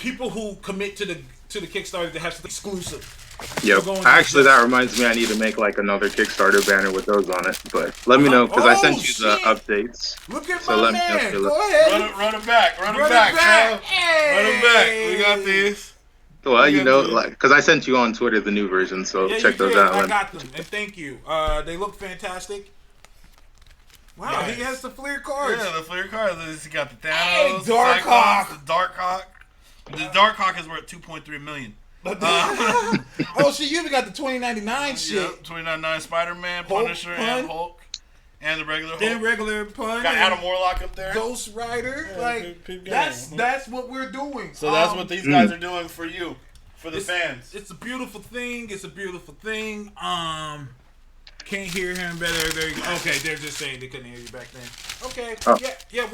people who commit to the Kickstarter to have something exclusive. Yep. Actually, that reminds me, I need to make like another Kickstarter banner with those on it. But let me know because I sent you the updates. Look at my man. Go ahead. Run it back. Run it back. Hey. Run it back. We got these. Well, you know, like, because I sent you on Twitter the new version, so check those out. I got them, and thank you. They look fantastic. Wow, nice. He has the Fleer cards. Yeah, the Fleer cards. He's got the Thanos, Darkhawk. the Darkhawk. The Darkhawk is worth $2.3 million. Oh shit! You even got the 2099 shit. Yep, 2099 Spider-Man, Punisher, and Hulk, and the regular Hulk. Then regular Pun. Got Adam Warlock up there. Ghost Rider. Yeah, like that's what we're doing. So that's what these guys are doing for you, for the fans. It's a beautiful thing. It's a beautiful thing. Can't hear him better. Okay, they're just saying they couldn't hear you back then. Okay, yeah.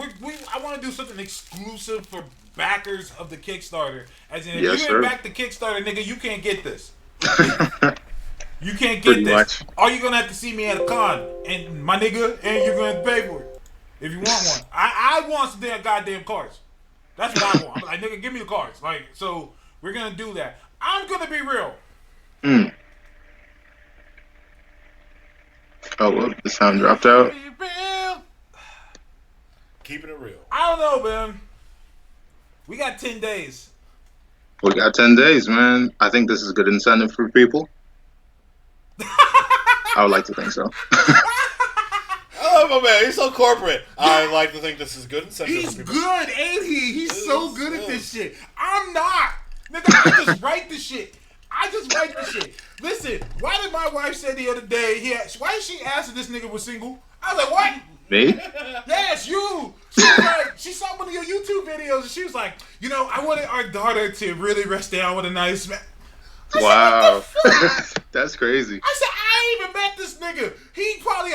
I want to do something exclusive for backers of the Kickstarter. As in, if you ain't back the Kickstarter, nigga, you can't get this. You can't get this. Much. Or you're gonna have to see me at a con, and my nigga, and you're gonna have to pay for it if you want one. I want some damn goddamn cards. That's what I want. I'm like, nigga, give me the cards. Like, so we're gonna do that. I'm gonna be real. Oh, well, the sound dropped out. Keeping it real. I don't know, man. We got 10 days. We got 10 days, man. I think this is a good incentive for people. I would like to think so. Oh, my man. He's so corporate. I like to think this is good incentive He's for people. good, ain't he? He's so good at this shit. I'm not. Nigga, I just write the shit. Listen, why did my wife say the other day, why did she ask if this nigga was single? I was like, what? Me? Yes, you. She was like, she saw one of your YouTube videos and she was like, you know, I wanted our daughter to really rest down with a nice man. Wow. That's crazy. I said, I ain't even met this nigga. He probably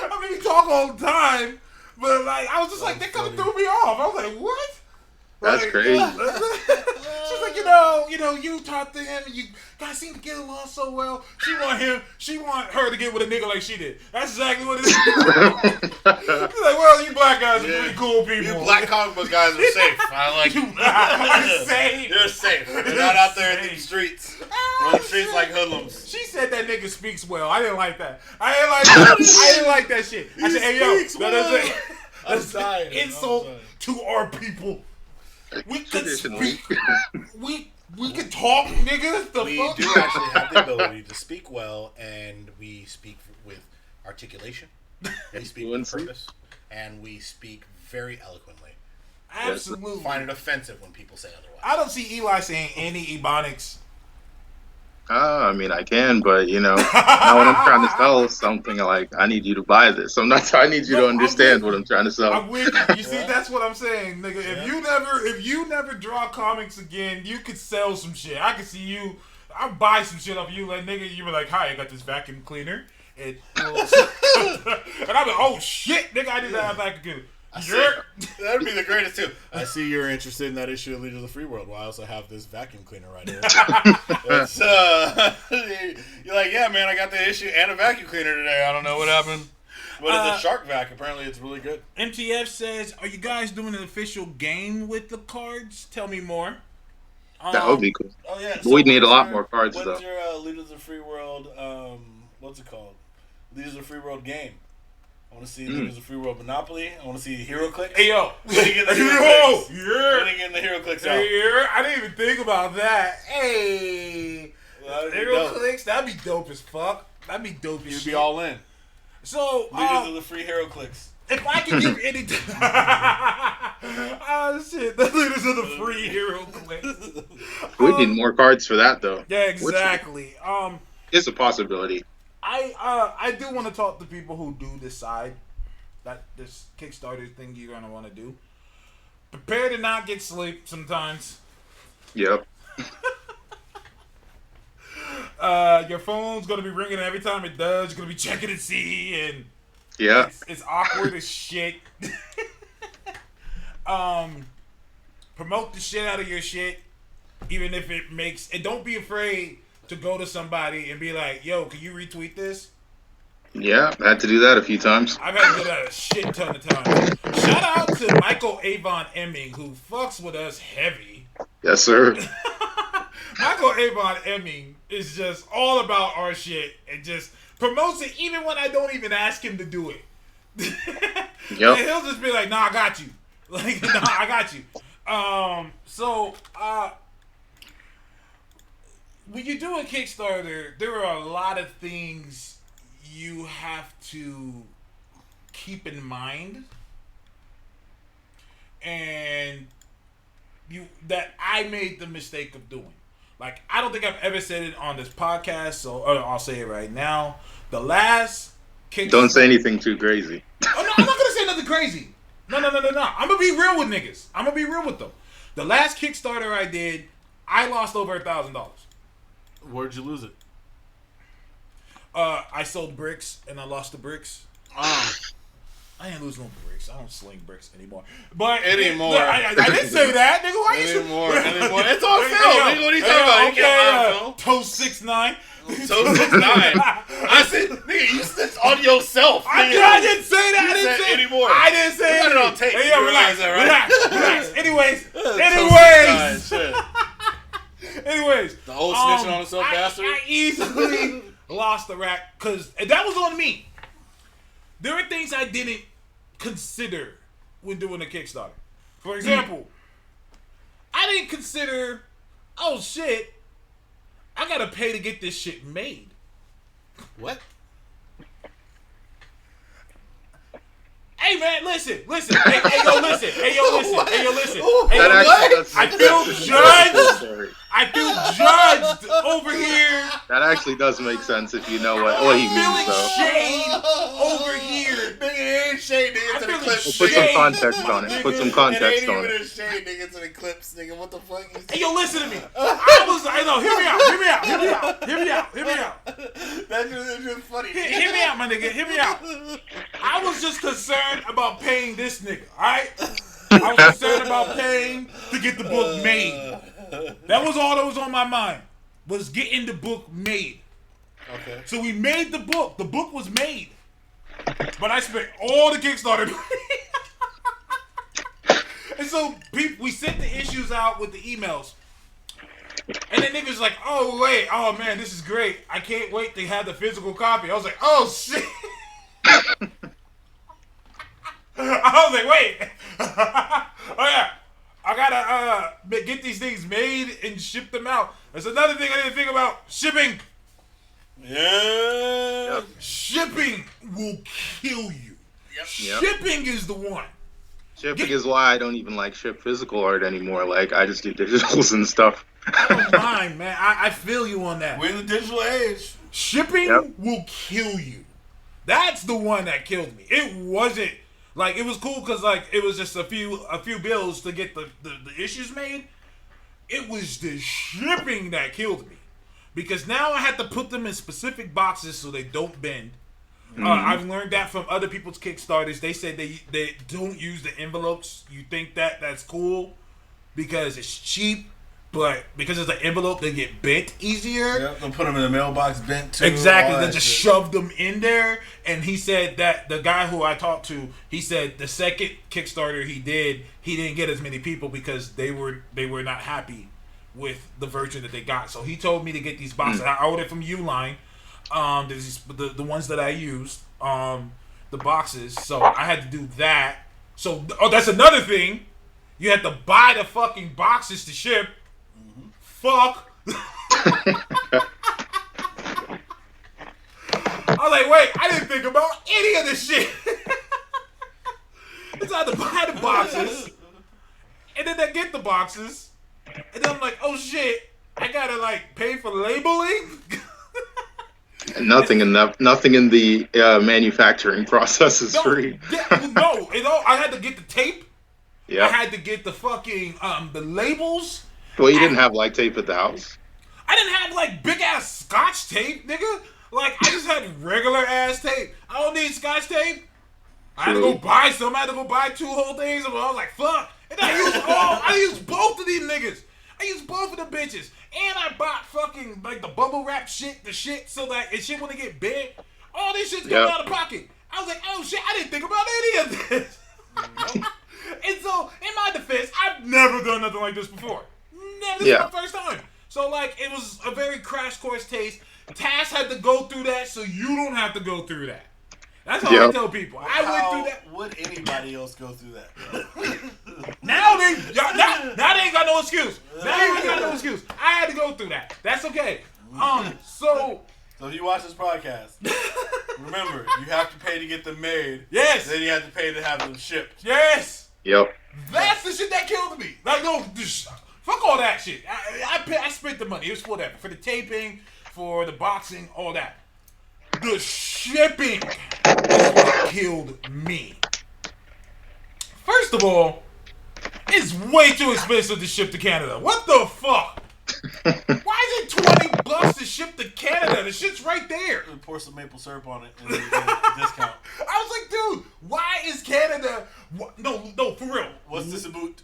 I mean, we talk all the time, but like, I was just like, that kind of threw me off. I was like, what? That's crazy. She's like, you know, you talk to him and you guys seem to get along so well. She want her to get with a nigga like she did. That's exactly what it is. She's like, well, you black guys are pretty cool people. You black comic book guys are safe. I like you. You're safe. You're safe. You're not out there in the streets. On the streets like hoodlums. She said that nigga speaks well. I didn't like that. I didn't like that shit. I said, hey, yo, that's an insult to our people. We could speak. We could talk, nigga. We do actually have the ability to speak well, and we speak with articulation. We speak with purpose, and we speak very eloquently. Absolutely. Find it offensive when people say otherwise. I don't see Eli saying any Ebonics. I mean, I can, but you know, now when I'm trying to sell something, like I need you to buy this. I need you to understand what I'm trying to sell. I'm with you. You see, that's what I'm saying, nigga. If you never draw comics again, you could sell some shit. I could see you. I'll buy some shit off you, like nigga. You were like, "Hi, I got this vacuum cleaner," and I'm like, "Oh shit, nigga, I did that vacuum cleaner." That'd be the greatest too. I see you're interested in that issue of Leaders of the Free World. Well, I also have this vacuum cleaner right here. You're like, yeah, man, I got the issue and a vacuum cleaner today. I don't know what happened. But it's a shark vac. Apparently, it's really good. MTF says, are you guys doing an official game with the cards? Tell me more. That would be cool. Oh, yeah. So we'd need a lot more cards, though. What's your Leaders of the Free World, what's it called? Leaders of the Free World game. I want to see Leaders of Free World Monopoly. I want to see HeroClix. Hey, yo. When are you getting the HeroClix? When are you getting the HeroClix out? I didn't even think about that. Hey. HeroClix, that'd be dope as fuck. That'd be dope as shit. You'd be all in. So, Leaders of the Free HeroClix. If I could give any... oh, shit. The Leaders of the Free HeroClix. We need more cards for that, though. Yeah, exactly. It's a possibility. I do want to talk to people who do decide that this Kickstarter thing you're going to want to do. Prepare to not get sleep sometimes. Yep. Your phone's going to be ringing every time it does. You're going to be checking to see, and yeah, it's awkward as shit. Promote the shit out of your shit, even if it makes... And don't be afraid to go to somebody and be like, yo, can you retweet this? Yeah, I had to do that a few times. I've had to do that a shit ton of times. shout out to Michael Avon Emming, who fucks with us heavy. Yes, sir. Michael Avon Emming is just all about our shit and just promotes it even when I don't even ask him to do it. Yep. And he'll just be like, "Nah, I got you." Like, "Nah, I got you." When you do a Kickstarter, there are a lot of things you have to keep in mind, and that I made the mistake of doing. Like, I don't think I've ever said it on this podcast, so I'll say it right now. The last Kickstarter. Don't say anything too crazy. Oh, no, I'm not gonna say nothing crazy. No. I'm gonna be real with niggas. I'm gonna be real with them. The last Kickstarter I did, I lost over $1,000. Where'd you lose it? I sold bricks and I lost the bricks. I ain't lose no bricks. I don't sling bricks anymore. But Anymore. I didn't say that, nigga. Why you Anymore. It's on film. Nigga, what are you talking about? You can't lie on film. Toast 6ix9ine. Toast 6ix9ine. I said, nigga, you snitched on yourself. I didn't say that. I didn't say anymore. I didn't say you it. got it on tape. Hey, yo, You relax, realize that, right? relax. Anyways. The old snitching on himself bastard. I easily lost the rack because that was on me. There are things I didn't consider when doing a Kickstarter. For example, I didn't consider, oh shit, I gotta pay to get this shit made. What? Hey man, listen. Hey yo, listen. I feel judged over here. That actually does make sense if you know what he means, though. Shade over here. Nigga, ain't shade, nigga, to the clips. We'll put some context on it. Put some context on it. It ain't it. even a shade, nigga, to the clips, nigga. What the fuck? Hey yo, listen to me. Hear me out. That's just funny. Hear me out, my nigga. Hear me out. I was just concerned about paying this nigga, alright? I was concerned about paying to get the book made. That was all that was on my mind, was getting the book made. Okay. So we made the book. The book was made. But I spent all the Kickstarter money. And so we sent the issues out with the emails. And then niggas like, oh wait, oh man, this is great. I can't wait to have the physical copy. I was like, oh shit. I was like, wait. Oh yeah. I gotta get these things made and ship them out. That's another thing I didn't think about. Shipping. Yeah. Shipping will kill you. Yep. Shipping is the one. Shipping is why I don't even like ship physical art anymore. Like, I just do digitals and stuff. I don't mind, man. I feel you on that. We're in the digital age. Shipping will kill you. That's the one that killed me. It wasn't like, it was cool because like it was just a few bills to get the issues made. It was the shipping that killed me because now I had to put them in specific boxes so they don't bend. I've learned that from other people's Kickstarters. They said they don't use the envelopes. You think that's cool because it's cheap, but because it's an envelope, they get bent easier. Yep, they'll put them in the mailbox bent too. Exactly, they just shove them in there. And he said that the guy who I talked to, he said the second Kickstarter he didn't get as many people because they were not happy with the version that they got. So he told me to get these boxes. I ordered from Uline. There's the ones that I used, the boxes. So I had to do that. So that's another thing. You had to buy the fucking boxes to ship. Fuck. I was like, wait, I didn't think about any of this shit. So I had to buy the boxes, and then I get the boxes, and then I'm like, oh shit, I gotta like pay for labeling. Nothing in the manufacturing process is free. I had to get the tape. Yeah. I had to get the fucking the labels. Well, you didn't have like tape at the house. I didn't have like big ass Scotch tape, nigga. Like I just had regular ass tape. I don't need Scotch tape. I had to go buy some. I had to go buy 2 whole things. I was like, fuck. And I used both of these niggas. I used both of the bitches. And I bought fucking like the bubble wrap shit, so that it shit wouldn't get big. All this shit's coming out of pocket. I was like, oh shit, I didn't think about any of this. And so, in my defense, I've never done nothing like this before. Never. This is my first time. So, like, it was a very crash course taste. Taz had to go through that, so you don't have to go through that. That's how I tell people. I went through that. Would anybody else go through that? Now they ain't got no excuse. Now they ain't got no excuse. I had to go through that. That's okay. So if you watch this podcast, remember, you have to pay to get them made. Yes. Then you have to pay to have them shipped. Yes. Yep. That's the shit that killed me. Like, no, fuck all that shit. I spent the money. It was for whatever. For the taping, for the boxing, all that. The shipping is what killed me. First of all, it's way too expensive to ship to Canada. What the fuck? Why is it $20 to ship to Canada? The shit's right there. Pour some maple syrup on it and then you get a discount. I was like, dude, why is Canada... No, for real. What's this about?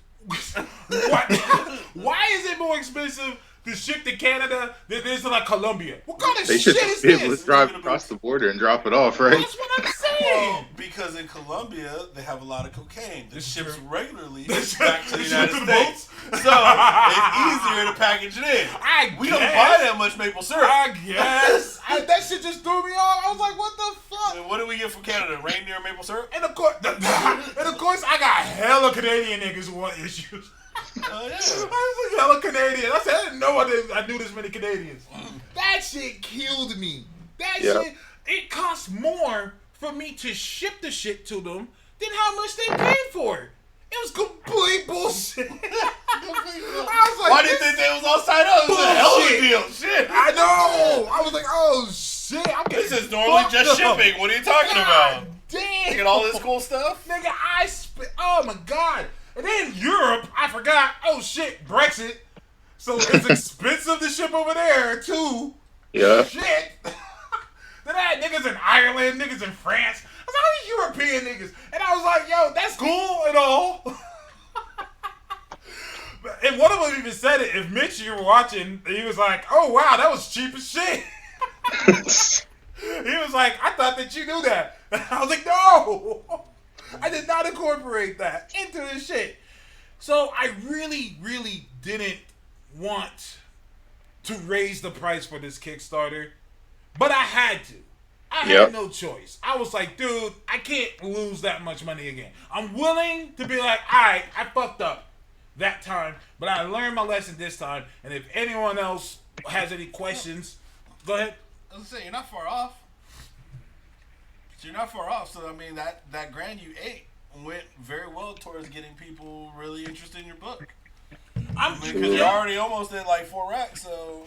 Why is it more expensive to ship to Canada than it is to like Colombia? What kind of They shit should is be able this? to drive across the border and drop it off, right? That's what I'm saying. Well, because in Colombia, they have a lot of cocaine that This is ships true. regularly This- back to the this United ship to the States. So it's easier to package it in. We don't buy that much maple syrup. I guess. That shit just threw me off. I was like, what the fuck? And what do we get from Canada? Reindeer maple syrup? And of course, I got hella Canadian niggas who want issues. Oh, yeah. I was like, hella Canadian. I said, I didn't know I knew this many Canadians. That shit killed me. That shit, it cost more for me to ship the shit to them than how much they paid for it. It was complete bullshit. I was like, Why did you think they was outside of? It was a hell of a deal. Shit. I know. I was like, oh shit. I'm This getting is normally just fucked up. shipping. What are you talking about? Damn. Look at all this cool stuff. Nigga, oh my god. And then Europe, I forgot, oh shit, Brexit. So it's expensive to ship over there too. Yeah. Shit. Then I had niggas in Ireland, niggas in France. I was like, all these European niggas. And I was like, yo, that's cool and all. And one of them even said it. If Mitch, you were watching, he was like, oh wow, that was cheap as shit. He was like, I thought that you knew that. I was like, no. I did not incorporate that into this shit. So I really, really didn't want to raise the price for this Kickstarter. But I had to. I had no choice. I was like, dude, I can't lose that much money again. I'm willing to be like, all right, I fucked up that time, but I learned my lesson this time. And if anyone else has any questions, go ahead. I was saying, you're not far off. You're not far off. So, I mean, that grand you ate went very well towards getting people really interested in your book. Because you're already almost at like 4 racks, so,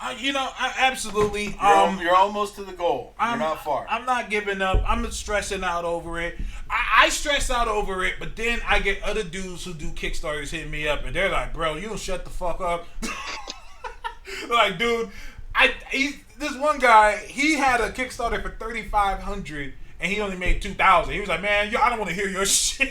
Absolutely. You're almost to the goal. You're not far. I'm not giving up. I'm stressing out over it. I stress out over it, but then I get other dudes who do Kickstarters hitting me up, and they're like, bro, you don't shut the fuck up. They're like, dude, this one guy, he had a Kickstarter for $3,500 and he only made $2,000. He was like, man, I don't want to hear your shit.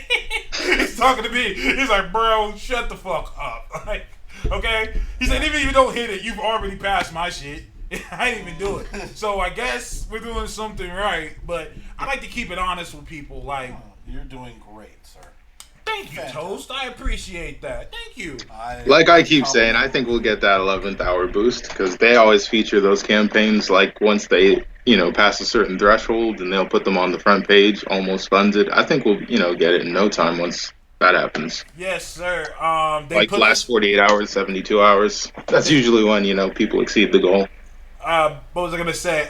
He's talking to me. He's like, bro, shut the fuck up. Like, okay? He said, even if you don't hit it, you've already passed my shit. I didn't even do it. So I guess we're doing something right, but I like to keep it honest with people. Like, you're doing great, sir. Thank you, Toast. I appreciate that. Thank you. Like I keep saying, I think we'll get that 11th hour boost because they always feature those campaigns like once they, pass a certain threshold and they'll put them on the front page, almost funded. I think we'll, get it in no time once that happens. Yes, sir. Like last 48 hours, 72 hours. That's usually when, people exceed the goal. What was I going to say?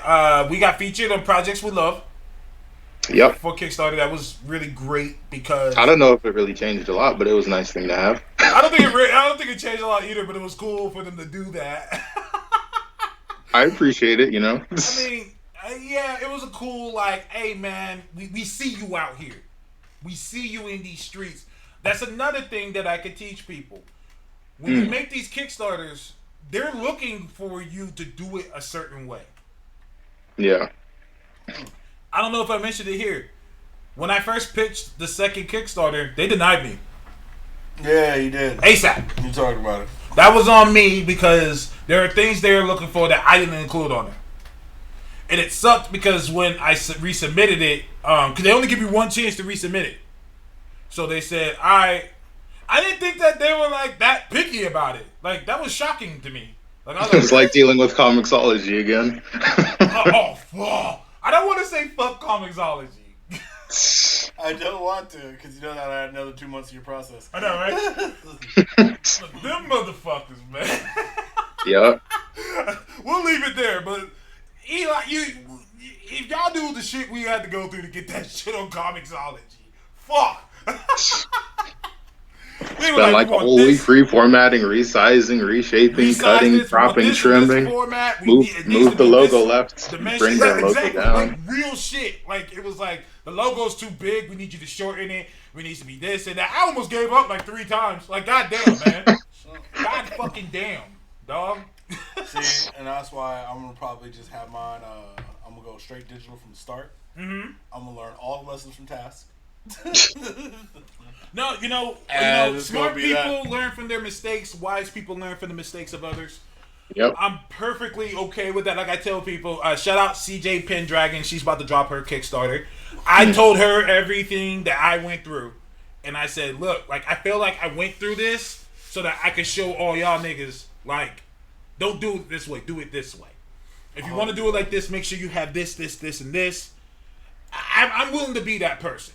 We got featured on Projects We Love. Yep. For Kickstarter, that was really great because I don't know if it really changed a lot, but it was a nice thing to have. I don't think it changed a lot either, but it was cool for them to do that. I appreciate it, I mean, yeah, it was a cool hey man, we see you out here, we see you in these streets. That's another thing that I could teach people. When you make these Kickstarters, they're looking for you to do it a certain way. Yeah. I don't know if I mentioned it here. When I first pitched the second Kickstarter, they denied me. Yeah, you did. ASAP. You talked about it. That was on me because there are things they were looking for that I didn't include on it. And it sucked because when I resubmitted it, because they only give you one chance to resubmit it. So they said, I didn't think that they were like that picky about it. Like that was shocking to me. Like I was It's like dealing with Comixology again. I don't want to say fuck Comixology. I don't want to, because you know that I had another 2 months of your process. I know, right? Them motherfuckers, man. Yeah. We'll leave it there, but Eli, if y'all do the shit we had to go through to get that shit on Comixology, fuck. Spent like a whole week reformatting, resizing, reshaping, cutting, cropping, trimming. Move the logo left, bring the logo down. Like real shit. Like it was like the logo's too big. We need you to shorten it. We need to be this and that. I almost gave up like 3 times. Like goddamn, man. God fucking damn, dog. See, and that's why I'm gonna probably just have mine. I'm gonna go straight digital from the start. Mm-hmm. I'm gonna learn all the lessons from Task. No, smart people learn from their mistakes. Wise people learn from the mistakes of others. Yep. I'm perfectly okay with that. Like I tell people, shout out CJ Pendragon. She's about to drop her Kickstarter. I told her everything that I went through. And I said, look, like I feel like I went through this so that I could show all y'all niggas, like, don't do it this way. Do it this way. If you want to do it like this, make sure you have this, and this. I'm willing to be that person.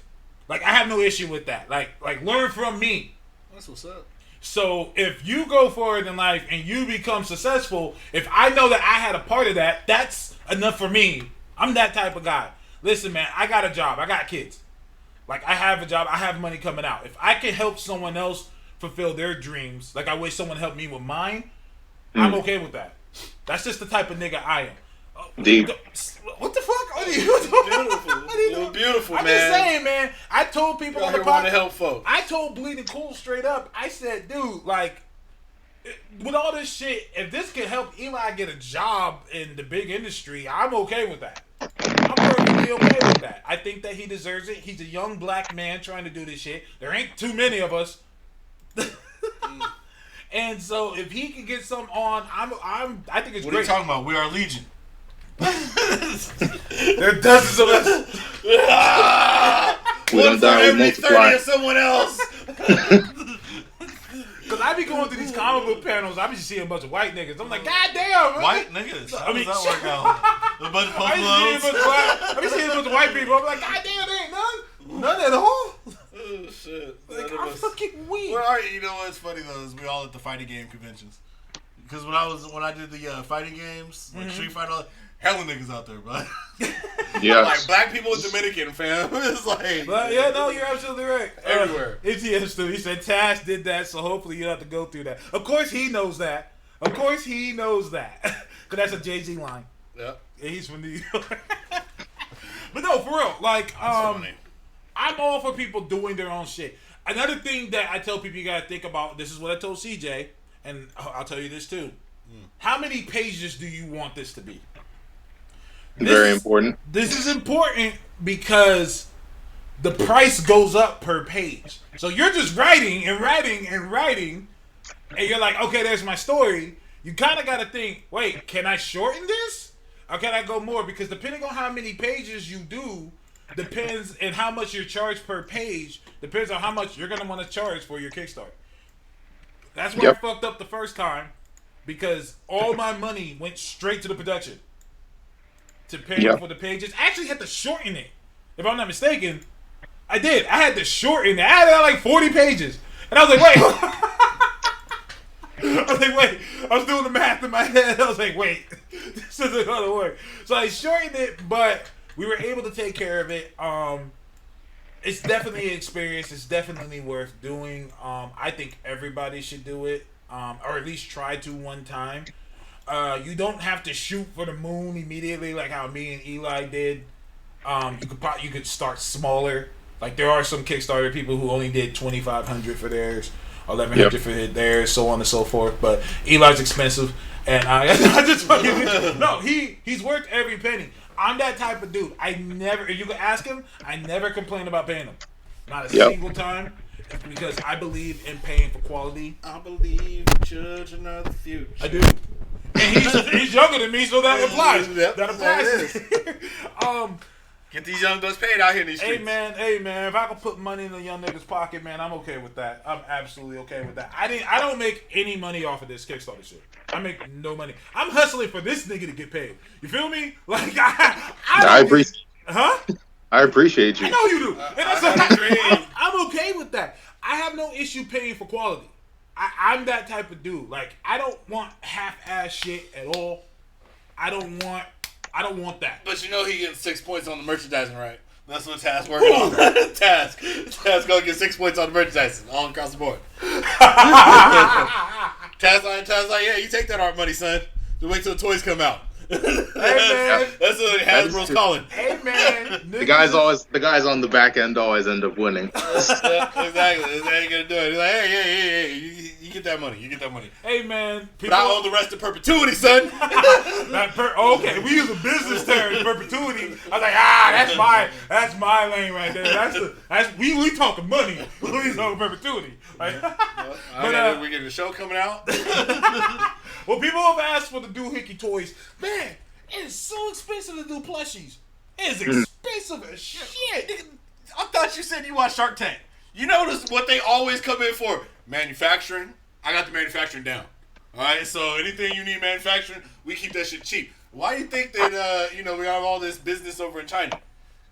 Like, I have no issue with that. Like learn from me. That's what's up. So, if you go forward in life and you become successful, if I know that I had a part of that, that's enough for me. I'm that type of guy. Listen, man, I got a job. I got kids. Like, I have a job. I have money coming out. If I can help someone else fulfill their dreams, like I wish someone helped me with mine, I'm okay with that. That's just the type of nigga I am. Deep. What the fuck? What are you doing? You're beautiful, man. I'm just saying, man. I told people on the want to podcast. help folks. I told Bleeding Cool straight up. I said, dude, like, with all this shit, if this can help Eli get a job in the big industry, I'm okay with that. I'm perfectly okay with that. I think that he deserves it. He's a young black man trying to do this shit. There ain't too many of us. And so if he can get some on, I think it's What great. are you talking about? We are Legion. There are dozens of us. We don't die, we multiply. of someone else. Cause I be going through these comic book panels, I be just seeing a bunch of white niggas. I'm like, God damn, man. White niggas. How does that work out? A bunch of I be seeing a bunch of white people. I'm like, God damn, there ain't none at all. Oh shit. Like, I'm fucking weak. Where are you? You know what's funny though is we all at the fighting game conventions. Because when I did the fighting games, like Street Fighter, hella niggas out there, bro. Yes. Like black people in Dominican, fam. It's like, But yeah, no, you're absolutely right. Everywhere. ETS too. He said Tash did that, so hopefully you don't have to go through that. Of course he knows that. Cause that's a Jay-Z line. Yep. Yeah, he's from New York. But no, for real, like, I'm all for people doing their own shit. Another thing that I tell people you gotta think about, this is what I told CJ, and I'll tell you this too. How many pages do you want this to be? Very important. This is important because the price goes up per page. So you're just writing, and you're like, okay, there's my story. You kind of got to think, wait, can I shorten this? Or can I go more? Because depending on how many pages you do, depends, and how much you're charged per page, depends on how much you're going to want to charge for your Kickstarter. That's why I fucked up the first time, because all my money went straight to the production. To pay for the pages. I actually had to shorten it. If I'm not mistaken, I did. I had to shorten it. I had like 40 pages. And I was like, wait. I was doing the math in my head. I was like, wait. This isn't going to work. So I shortened it, but we were able to take care of it. It's definitely an experience. It's definitely worth doing. I think everybody should do it. Or at least try to one time. You don't have to shoot for the moon immediately like how me and Eli did. You could start smaller. Like there are some Kickstarter people who only did $2,500 for theirs, $1,100 for theirs, so on and so forth. But Eli's expensive, and I just fucking no. He's worth every penny. I'm that type of dude. I never. If you can ask him, I never complain about paying him. Not a single time. Because I believe in paying for quality. I believe children are the future. I do. And he's younger than me, so that applies. Yep, that applies. Get these young bucks paid out here in these streets. Hey man, if I can put money in the young nigga's pocket, man, I'm okay with that. I'm absolutely okay with that. I don't make any money off of this Kickstarter shit. I make no money. I'm hustling for this nigga to get paid. You feel me? Like I appreciate. Huh? I appreciate you. I know you do. And I'm okay with that. I have no issue paying for quality. I'm that type of dude. Like, I don't want half-ass shit at all. I don't want that. But you know he getting 6 points on the merchandising, right? That's what Taz working on. Taz gonna get 6 points on the merchandising all across the board. Taz like, yeah, you take that art money, son. Just wait till the toys come out. Hey man, that's what Hasbro's calling. Hey man, the guys on the back end always end up winning. Exactly. That's how you gonna do it. He's like, hey, you get that money. You get that money. Hey man, but I own the rest of perpetuity, son. Okay, we use a business term, perpetuity. I was like, that's my lane right there. We talking money. We talking perpetuity. Like, we get the show coming out. Well, people have asked for the doohickey toys. Man, it is so expensive to do plushies. It is expensive as shit. I thought you said you watched Shark Tank. You notice what they always come in for? Manufacturing. I got the manufacturing down. All right, so anything you need manufacturing, we keep that shit cheap. Why do you think that we have all this business over in China?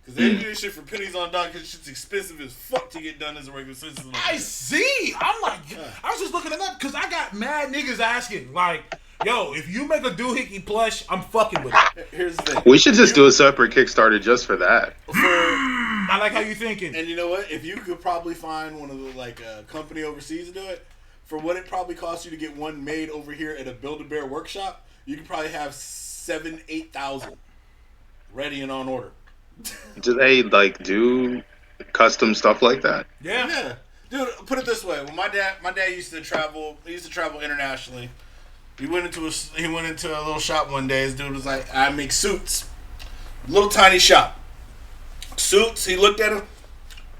Because they do this shit for pennies on the dollar because shit's expensive as fuck to get done as a regular citizen. I see. I'm like, I was just looking it up because I got mad niggas asking, like, yo, if you make a doohickey plush, I'm fucking with it. Here's the thing. We should just do a separate Kickstarter just for that. I like how you thinking. And you know what? If you could probably find one of the, like, a company overseas to do it, for what it probably costs you to get one made over here at a Build-A-Bear workshop, you could probably have 8,000 ready and on order. Do they do custom stuff like that? Yeah. Dude, put it this way. When my dad used to travel. He used to travel internationally. He went into a little shop one day. His dude was like, "I make suits." Little tiny shop. Suits. He looked at him.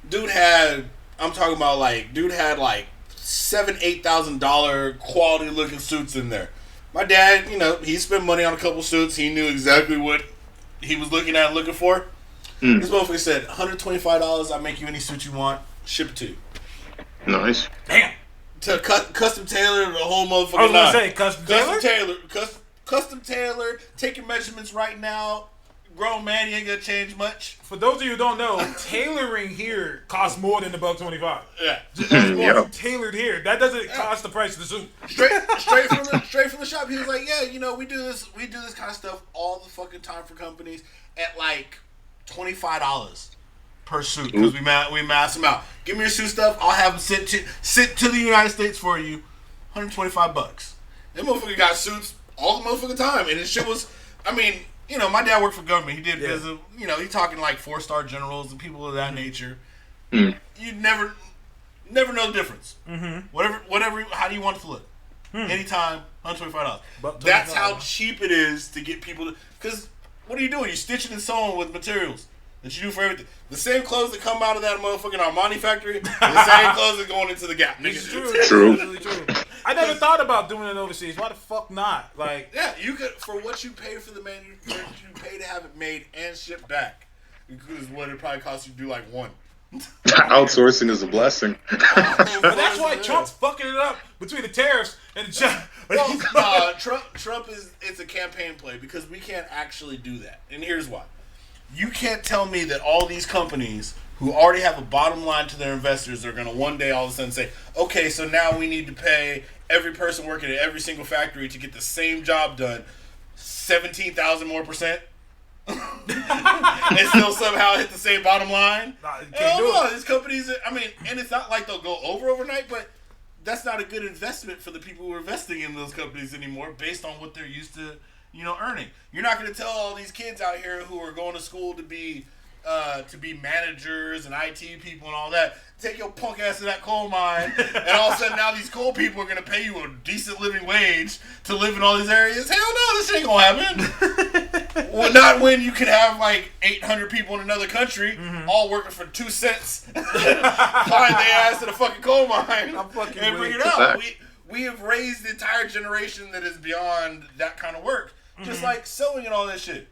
Dude had $7,000-$8,000 quality looking suits in there. My dad, he spent money on a couple suits. He knew exactly what he was looking at and looking for. This motherfucker said, $125, I'll make you any suit you want, ship it to you. Nice. Damn. To custom tailor the whole motherfucker. I was going to say, custom tailor, take your measurements right now. Grown man, you ain't going to change much. For those of you who don't know, tailoring here costs more than $125. Yeah. Just more tailored here. That doesn't cost the price of the suit. Straight from the shop. He was like, yeah, we do this kind of stuff all the fucking time for companies at like $25 per suit because we mass them out. Give me your suit stuff. I'll have them sent to the United States for you. $125. That motherfucker got suits all the motherfucking time, and his shit was. I mean, my dad worked for government. He did visit. He's talking like 4-star generals and people of that nature. You'd never know the difference. Whatever. How do you want it to look? Anytime, $125. That's how cheap it is to get people to. Because what are you doing? You're stitching and sewing with materials that you do for everything. The same clothes that come out of that motherfucking Armani factory, the same clothes that going into the Gap. It's true. True. It's really true. I never thought about doing it overseas. Why the fuck not? Like, yeah, you could for what you pay for the manufacturer, you pay to have it made and shipped back. Because what it probably costs you to do like one. Outsourcing is a blessing. But that's why Trump's fucking it up between the tariffs and the Trump it's a campaign play because we can't actually do that. And here's why. You can't tell me that all these companies who already have a bottom line to their investors are going to one day all of a sudden say, okay, so now we need to pay every person working at every single factory to get the same job done 17,000 more %. And still somehow hit the same bottom line. These companies, and it's not like they'll go over overnight, but that's not a good investment for the people who are investing in those companies anymore based on what they're used to, earning. You're not going to tell all these kids out here who are going to school to be managers and IT people and all that, take your punk ass to that coal mine, and all of a sudden now these coal people are going to pay you a decent living wage to live in all these areas. Hell no, this ain't going to happen. Well, not when you could have like 800 people in another country all working for 2 cents, flying their ass to the fucking coal mine and bring it out. We have raised the entire generation that is beyond that kind of work. Just like sewing and all that shit.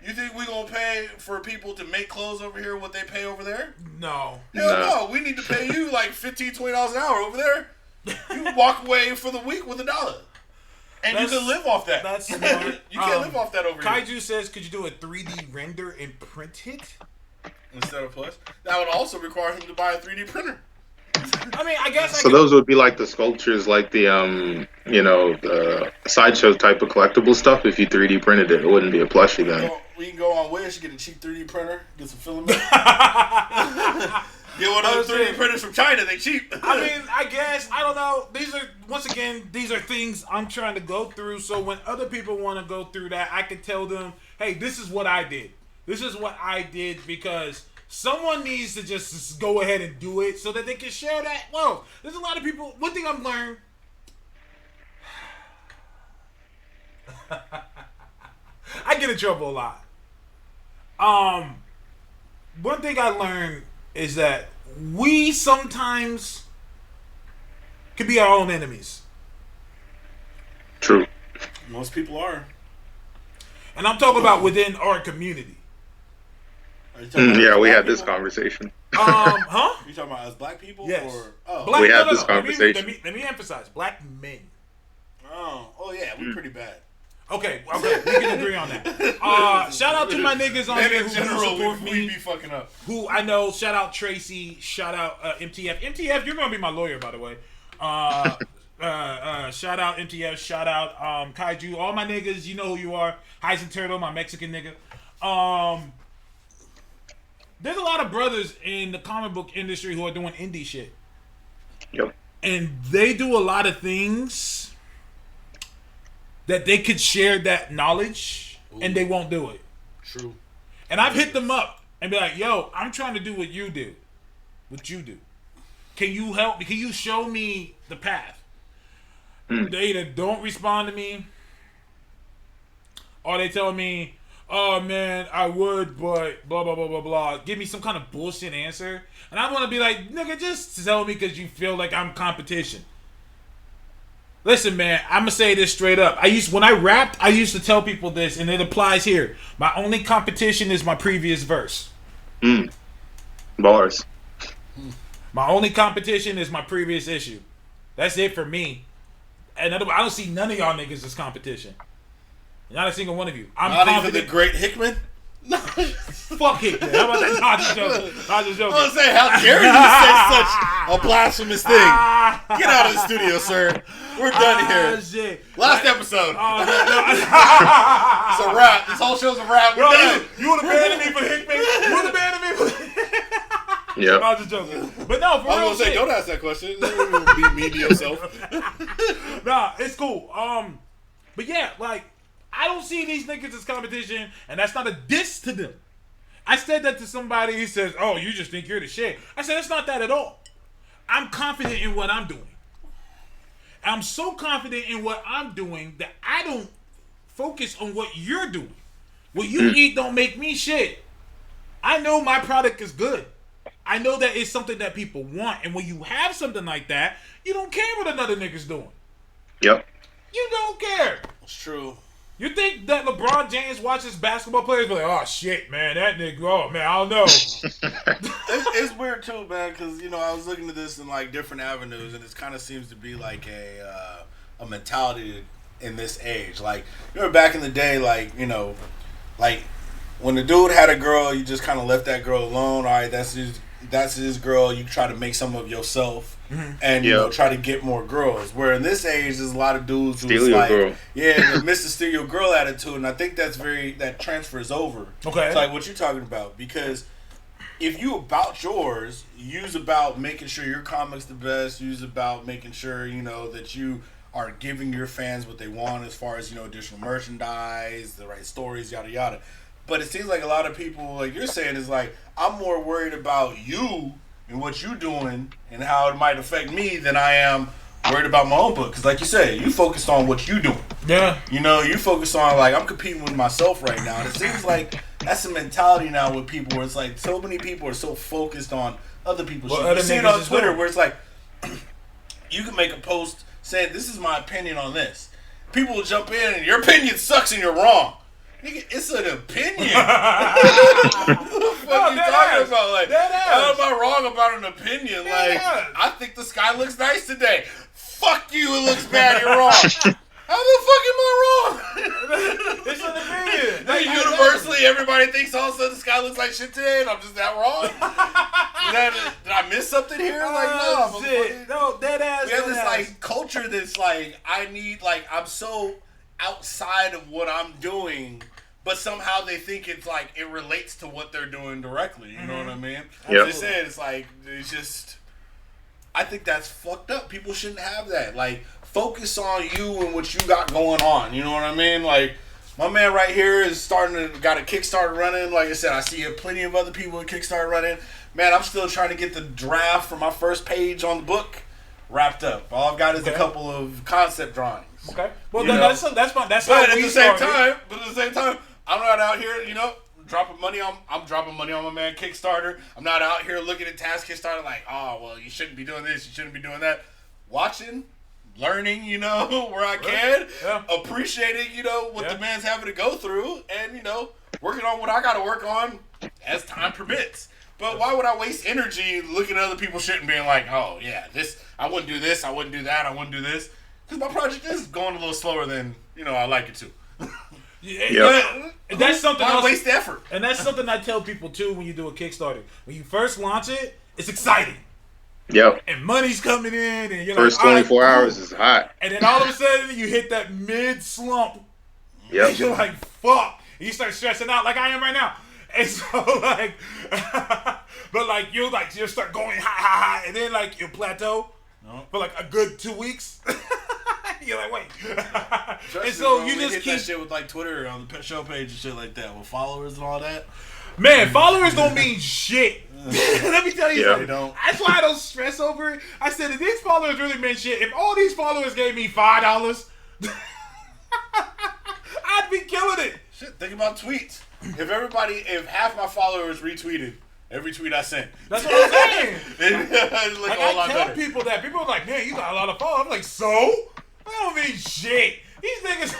You think we gonna pay for people to make clothes over here what they pay over there? No. Hell no. We need to pay you like $15, $20 an hour over there. You walk away for the week with $1. And you can live off that. That's smart. You can't live off that over here. Kaiju says, could you do a 3D render and print it? Instead of Plus. That would also require him to buy a 3D printer. I mean, I guess So those would be like the sculptures, like the the sideshow type of collectible stuff. If you 3D printed it, it wouldn't be a plushie then. We can go on Wish, get a cheap 3D printer, get some filament. Get one of those 3D printers from China, they cheap. I mean, I guess, I don't know. These are things I'm trying to go through. So when other people want to go through that, I can tell them, hey, this is what I did. This is what I did because someone needs to just go ahead and do it so that they can share that. Well, there's a lot of people. One thing I've learned. I get in trouble a lot. One thing I learned is that we sometimes can be our own enemies. True. Most people are. And I'm talking about within our community. Yeah, we had this conversation. Huh? You talking about as black people? Yes. Or, Black, We had this conversation. Let me emphasize, black men. Oh yeah, we're pretty bad. Okay, we can agree on that. Shout out to my niggas on here who support me. We be fucking up. Who I know, shout out Tracy, shout out MTF. MTF, you're gonna be my lawyer, by the way. Shout out MTF, shout out Kaiju, all my niggas, you know who you are. Heisen Turtle, my Mexican nigga. There's a lot of brothers in the comic book industry who are doing indie shit. Yep. And they do a lot of things that they could share that knowledge, and they won't do it. True. And I've hit them up and be like, yo, I'm trying to do what you do. What you do. Can you help me? Can you show me the path? They either don't respond to me, or they tell me, oh man, I would, but blah, blah, blah, blah, blah. Give me some kind of bullshit answer. And I want to be like, nigga, just tell me because you feel like I'm competition. Listen, man, I'm going to say this straight up. When I rapped, I used to tell people this, and it applies here. My only competition is my previous verse. Bars. My only competition is my previous issue. That's it for me. And I don't see none of y'all niggas as competition. Not a single one of you. I'm not confident. even the great Hickman? Fuck Hickman. How about that? Not just joking. I was going to say, how dare you say such a blasphemous thing? Get out of the studio, sir. We're done here. Shit. Last episode. No. It's a wrap. This whole show's a wrap. We're done. You would have banned me for Hickman? You would have banned me for Yeah. I was just joking. But no, for real I was going to say, shit. don't ask that question. Be mean to yourself. Nah, it's cool. But yeah, like, I don't see these niggas as competition, and that's not a diss to them. I said that to somebody. He says, oh, you just think you're the shit. I said, it's not that at all. I'm confident in what I'm doing. I'm so confident in what I'm doing that I don't focus on what you're doing. What you eat don't make me shit. I know my product is good. I know that it's something that people want. And when you have something like that, you don't care what another nigga's doing. Yep. You don't care. It's true. You think that LeBron James watches basketball players be like, oh shit, man, that nigga, oh man, I don't know. It's weird too, man, because I was looking at this in like different avenues, and it kind of seems to be like a mentality in this age. Like back in the day, like when the dude had a girl, you just kind of left that girl alone. All right, that's his girl. You try to make some of yourself. And try to get more girls. Where in this age, there's a lot of dudes who's like, girl. yeah, the Mr. Steal Your Girl attitude, and I think that transfers over. Okay, it's like what you're talking about, because if you about yours, you's about making sure your comic's the best. You's about making sure that you are giving your fans what they want as far as additional merchandise, the right stories, yada yada. But it seems like a lot of people, like you're saying, is like I'm more worried about you and what you doing and how it might affect me than I am worried about my own book. Because like you said, you focused on what you doing. Yeah. You focus on like I'm competing with myself right now. And it seems like that's a mentality now with people where it's like so many people are so focused on other people's shit. You see it on Twitter where it's like you can make a post saying this is my opinion on this. People will jump in and your opinion sucks and you're wrong. Nigga, it's an opinion. What the fuck you talking about? Like, how am I wrong about an opinion? Like, I think the sky looks nice today. Fuck you, it looks bad, you're wrong. How the fuck am I wrong? It's an opinion. Like, universally, everybody thinks all of a sudden the sky looks like shit today, and I'm just that wrong? Did I miss something here? Like, no. Shit. No, dead ass. We have this, like, culture that's like, I'm so outside of what I'm doing, but somehow they think it's like it relates to what they're doing directly. You know what I mean? Yep. I just said it's just. I think that's fucked up. People shouldn't have that. Like, focus on you and what you got going on. You know what I mean? Like, my man right here is got a Kickstarter running. Like I said, I see plenty of other people with Kickstarter running. Man, I'm still trying to get the draft for my first page on the book wrapped up. All I've got is a couple of concept drawings. Okay. Well, that's fine. That's but how at we the same started. time, I'm not out here, dropping money on. I'm dropping money on my man Kickstarter. I'm not out here looking at Task Kickstarter like, oh well, you shouldn't be doing this, you shouldn't be doing that. Watching, learning, where I can, appreciating, what the man's having to go through, and working on what I got to work on as time permits. But why would I waste energy looking at other people's shit and being like, oh yeah, I wouldn't do this, I wouldn't do that, I wouldn't do this. Because my project is going a little slower than, I like it to. That's something else. Why waste the effort? And that's something I tell people, too, when you do a Kickstarter. When you first launch it, it's exciting. Yep. And money's coming in, and you're First like, 24 hours is hot. And then all of a sudden, you hit that mid-slump. Yep. And you're like, fuck. And you start stressing out like I am right now. And so, but you'll start going high, and then, you'll plateau for, a good 2 weeks. You're like, wait. And so you just hit keep that shit with Twitter on the show page and shit like that with followers and all that. Man, followers don't mean shit. Let me tell you something. They don't. That's why I don't stress over it. I said, if these followers really meant shit, if all these followers gave me $5, I'd be killing it. Shit, think about tweets. If half my followers retweeted every tweet I sent. That's what I'm saying. It's like a whole lot I tell better. people that. People are like, man, you got a lot of followers. I'm like, so? I don't mean shit. These niggas.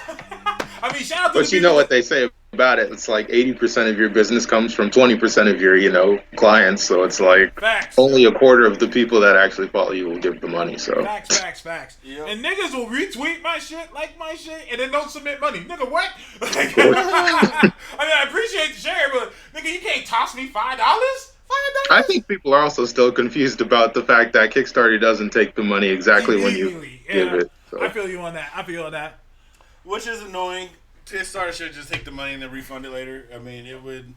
I mean, shout out to But you know what they say about it. It's like 80% of your business comes from 20% of your, clients. So it's like Facts. only a quarter of the people that actually follow you will give the money. So Facts. Yep. And niggas will retweet my shit, like my shit, and then don't submit money. Nigga, what? I I appreciate the share, but nigga, you can't toss me $5? I think people are also still confused about the fact that Kickstarter doesn't take the money exactly when you give it. So. I feel you on that. Which is annoying. Kickstarter should just take the money and then refund it later. I mean, it would.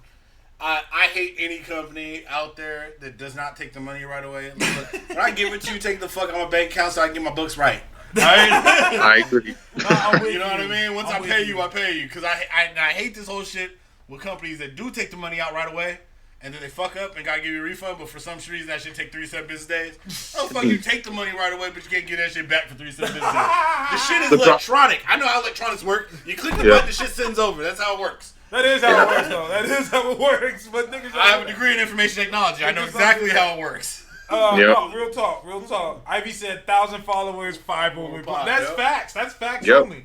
I hate any company out there that does not take the money right away. When I give it to you, take the fuck out of my bank account so I can get my books right. All right? I agree. You know what I mean? Once I pay you, I pay you. Because I hate this whole shit with companies that do take the money out right away. And then they fuck up and gotta give you a refund, but for some reason that shit take 3 to 7 business days. Oh fuck, you take the money right away, but you can't get that shit back for 3 to 7 business days. The shit is electronic. I know how electronics work. You click the button, the shit sends over. That's how it works. That is how it works, though. That is how it works. But niggas, I have a degree in information technology. I know exactly how it works. No, real talk. Ivy said 1,000 followers, 5 will reply. That's facts. That's facts only.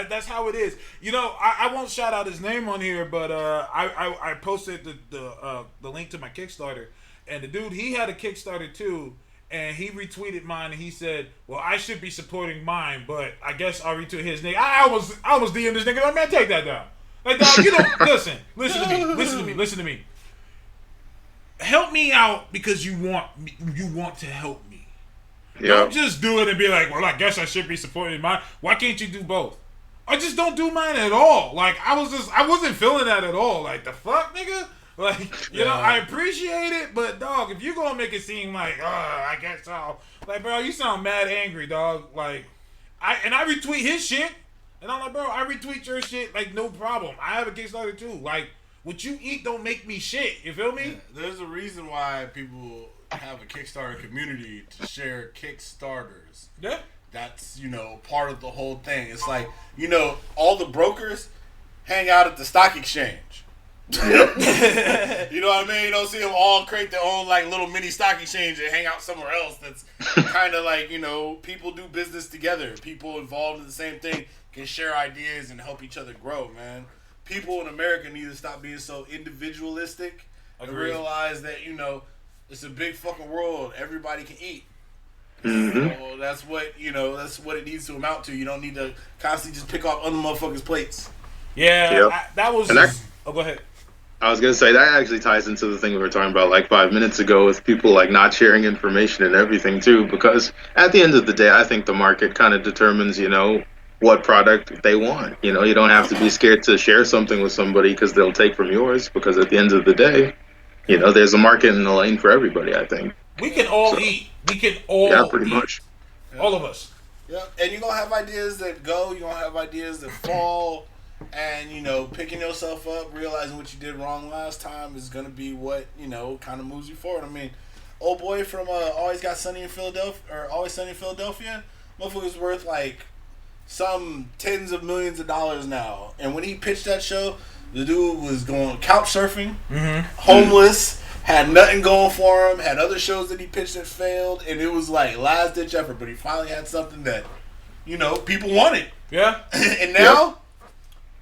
That's how it is. I won't shout out his name on here, but I posted the link to my Kickstarter, and the dude, he had a Kickstarter too, and he retweeted mine, and he said, "Well, I should be supporting mine, but I guess I'll retweet his name." I almost DM this nigga, like, man, take that down. Like, dog, you don't listen to me. Help me out because you want to help me. Don't just do it and be like, well, I guess I should be supporting mine. Why can't you do both? I just don't do mine at all. Like, I wasn't feeling that at all. Like, the fuck, nigga? Like, I appreciate it, but, dog, if you gonna make it seem like, I guess so. Like, bro, you sound mad angry, dog. Like, I retweet his shit, and I'm like, bro, I retweet your shit, like, no problem. I have a Kickstarter, too. Like, what you eat don't make me shit. You feel me? Yeah, there's a reason why people have a Kickstarter community to share Kickstarters. Yeah. That's, part of the whole thing. It's like, all the brokers hang out at the stock exchange. You know what I mean? You don't see them all create their own, little mini stock exchange and hang out somewhere else. That's kind of like, people do business together. People involved in the same thing can share ideas and help each other grow, man. people in America need to stop being so individualistic and Agreed. realize that, it's a big fucking world. Everybody can eat. Mm-hmm. So that's what it needs to amount to. You don't need to constantly just pick off other motherfuckers' plates. Yeah, Yep. that was. And that- Oh, go ahead. I was gonna say that actually ties into the thing we were talking about like 5 minutes ago with people like not sharing information and everything too. Because at the end of the day, I think the market kind of determines, what product they want. You don't have to be scared to share something with somebody because they'll take from yours. Because at the end of the day, there's a market and a lane for everybody. I think. We can all eat. We can all. Yeah, pretty eat. much. All of us. Yeah, and you're gonna have ideas that go. You're gonna have ideas that fall. And, picking yourself up, realizing what you did wrong last time is going to be what, kind of moves you forward. I mean, old boy from Always Sunny in Philadelphia, motherfucker's worth, like, some tens of millions of dollars now. And when he pitched that show, the dude was going couch surfing, homeless, had nothing going for him, had other shows that he pitched that failed, and it was, like, last-ditch effort. But he finally had something that, people wanted. Yeah. And now...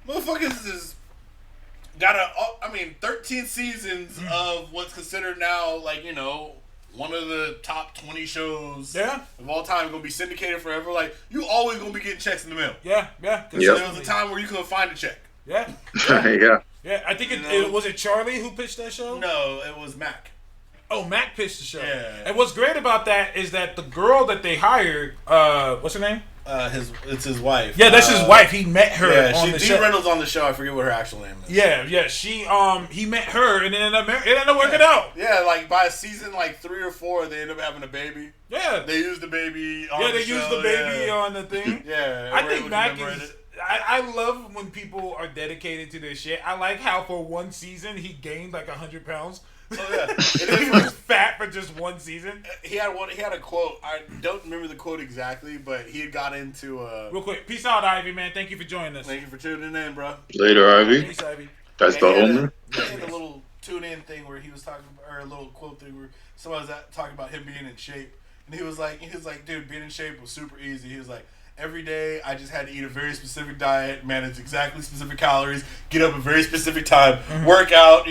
Motherfuckers is got 13 seasons of what's considered now, like, one of the top 20 shows of all time. Gonna be syndicated forever. Like, you always gonna be getting checks in the mail. Yeah. Yep. There was a time where you couldn't find a check. Yeah. Yeah. Yeah, I think it was it Charlie who pitched that show? No, it was Mac. Oh, Mac pitched the show. Yeah. And what's great about that is that the girl that they hired, what's her name? It's his wife. Yeah, that's his wife. He met her on the Dee show. Reynolds on the show. I forget what her actual name is. Yeah. She he met her and then it ended up working out. Yeah, like by season 3 or 4, they end up having a baby. Yeah. They used the baby on Yeah, the they show. used the baby on the thing. Yeah. I think everybody Mac remembered is. it. I love when people are dedicated to their shit. I like how for one season he gained like 100 pounds. Oh yeah, He was fat for just one season. He had a quote. I don't remember the quote exactly, but he had got into. Real quick, peace out, Ivy, man. Thank you for joining us. Thank you for tuning in, bro. Later, Ivy. Peace, Ivy. That's the homer. He had a little tune-in thing where he was talking, or a little quote thing where someone was talking about him being in shape, and he was like, dude, being in shape was super easy. He was like, every day I just had to eat a very specific diet, manage exactly specific calories, get up at a very specific time, work out,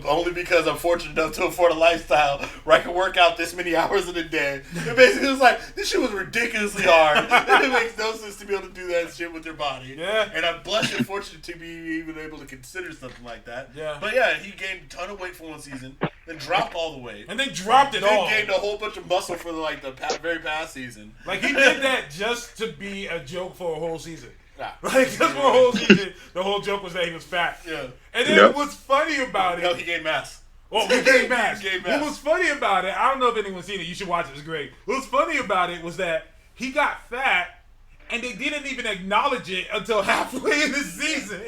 only because I'm fortunate enough to afford a lifestyle where I can work out this many hours in a day. And basically it was like, this shit was ridiculously hard. It makes no sense to be able to do that shit with your body. Yeah. And I'm blessed and fortunate to be even able to consider something like that. Yeah. But yeah, he gained a ton of weight for one season, then dropped all the weight. And they dropped it all. Then gained a whole bunch of muscle for the very past season. Like he did that just to be a joke for a whole season. Yeah. Like just for a whole season, the whole joke was that he was fat. Yeah. And then Yep. what's funny about it? No, he gained mass. Well, he gained mass. He gained mass. What was funny about it? I don't know if anyone's seen it. You should watch it. It's great. What was funny about it was that he got fat, and they didn't even acknowledge it until halfway in the season.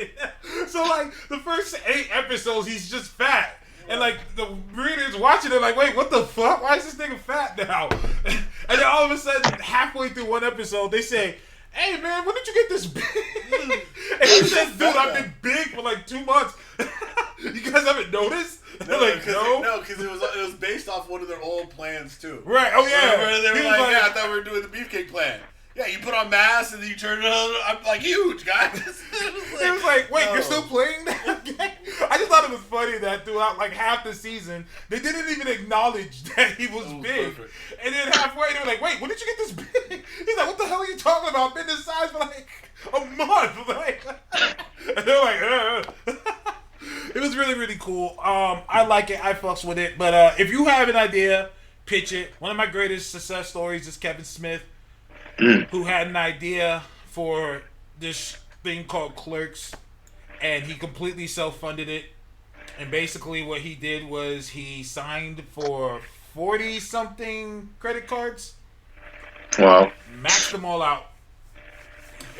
So like the first 8 episodes, he's just fat. And like the readers watching it, like, wait, what the fuck? Why is this nigga fat now? And then all of a sudden, halfway through one episode, they say, "Hey man, when did you get this big?" And he says, "Dude, I've been big for like 2 months. You guys haven't noticed?" They're like, "No." because it was based off one of their old plans too. Right? Oh yeah. Remember, they He were was like, "Yeah, I thought we were doing the beefcake plan." Yeah, you put on mass and then you turn it on. I'm like huge, guys. He was like, wait, no. you're still playing that game? I just thought it was funny that throughout like half the season, they didn't even acknowledge that he was big. perfect. And then halfway, they were like, wait, when did you get this big? He's like, what the hell are you talking about? I've been this size for like a month. Like, and they're like, It was really, really cool. I like it. I fucks with it. But if you have an idea, pitch it. One of my greatest success stories is Kevin Smith, who had an idea for this thing called Clerks, and he completely self-funded it. And basically what he did was he signed for 40-something credit cards, Wow. maxed them all out,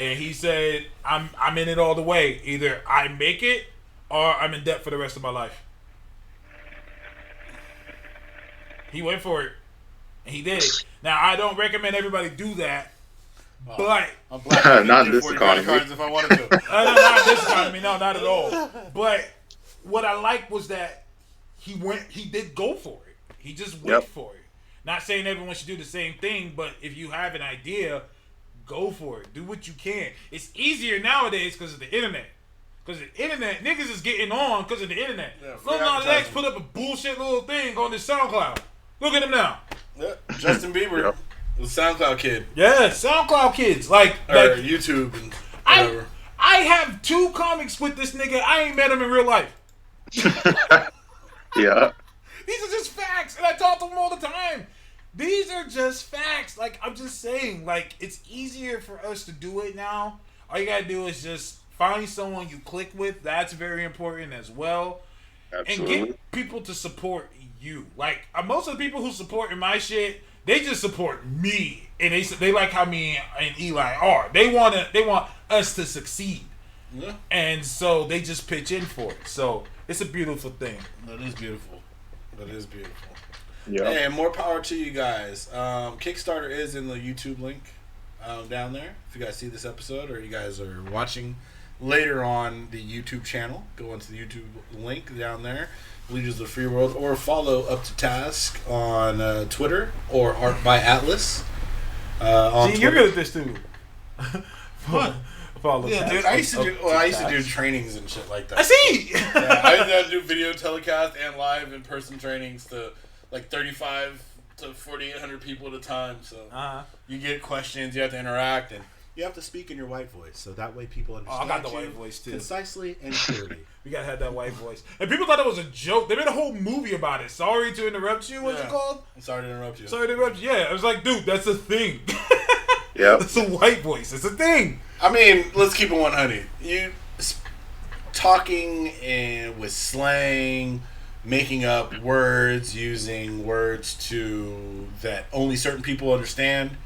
and he said, I'm in it all the way. Either I make it or I'm in debt for the rest of my life. He went for it. And he did it. Now, I don't recommend everybody do that, but... I'm black. Not this 40 economy. credit cards if I wanted to. no, not this economy. No, not at all. But what I liked was that he did go for it. He just went Yep. for it. Not saying everyone should do the same thing, but if you have an idea, go for it. Do what you can. It's easier nowadays because of the internet. Because the internet, niggas is getting on because of the internet. Yeah, Lil Nas X put up a bullshit little thing on his SoundCloud. Look at him now. Yeah. Justin Bieber, the SoundCloud kid. Yeah, SoundCloud kids. Like YouTube and whatever. I have 2 comics with this nigga. I ain't met him in real life. Yeah. These are just facts, and I talk to him all the time. These are just facts. Like, I'm just saying, like, it's easier for us to do it now. All you gotta do is just find someone you click with. That's very important as well. Absolutely. And get people to support you. Like, most of the people who support in my shit, they just support me, and they like how me and Eli are. They want us to succeed, and so they just pitch in for it. So it's a beautiful thing. That is beautiful. That is beautiful. Yeah. Hey, and more power to you guys. Kickstarter is in the YouTube link down there. If you guys see this episode or you guys are watching later on the YouTube channel, go into the YouTube link down there. Leaders of the Free World, or follow Up to Task on Twitter or Art by Atlas. On See, Twitter. you're good at this too. What? Follow Yeah, dude. I used to do trainings and shit like that. I see. Yeah, I used to do video telecast and live in person trainings to like 35 to 4,800 people at a time. So you get questions, you have to interact, and you have to speak in your white voice, so that way people understand. I got the white voice too, concisely and clearly. We gotta have that white voice. And people thought it was a joke. They made a whole movie about it. Sorry to interrupt you. What's it called? I'm sorry to interrupt you. Sorry to interrupt you. Yeah, I was like, dude, that's a thing. Yeah. That's a white voice. It's a thing. I mean, let's keep it 100. You talking and with slang, making up words, using words that only certain people understand.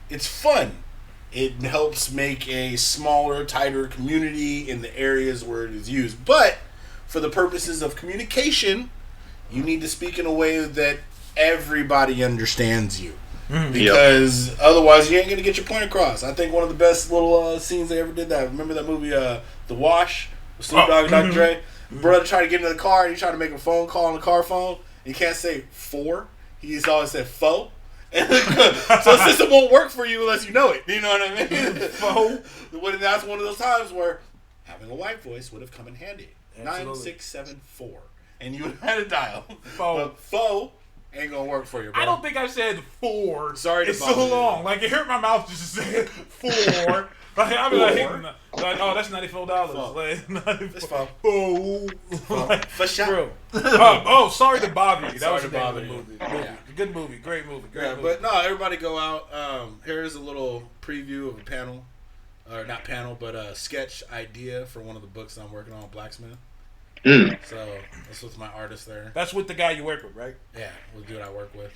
It's fun. It helps make a smaller, tighter community in the areas where it is used. But for the purposes of communication, you need to speak in a way that everybody understands you. Because otherwise you ain't going to get your point across. I think one of the best little scenes they ever did that. Remember that movie, The Wash? With Snoop Dogg and Dr. Dre? Brother tried to get into the car and he tried to make a phone call on the car phone. He can't say for. He's always said fo. So the system won't work for you unless you know it. You know what I mean? Fo. That's one of those times where having a white voice would have come in handy. Absolutely. 9674. And you would have had to dial. Fo. But fo ain't gonna work for you, bro. I don't think I said 4. Sorry to it's bother so you. long. Like, it hurt my mouth just to say 4. Like, I mean, like, oh, that's $94. Like, It's fun. Like, For sure. oh, sorry to bother you. That Sorry was to the name of bother the you. movie. Yeah. Good movie. Great movie. Yeah, but no, everybody go out. Here's a little preview of a panel, or not panel, but a sketch idea for one of the books I'm working on, Blacksmith. So that's with my artist there. That's with the guy you work with, right? Yeah, with the dude I work with.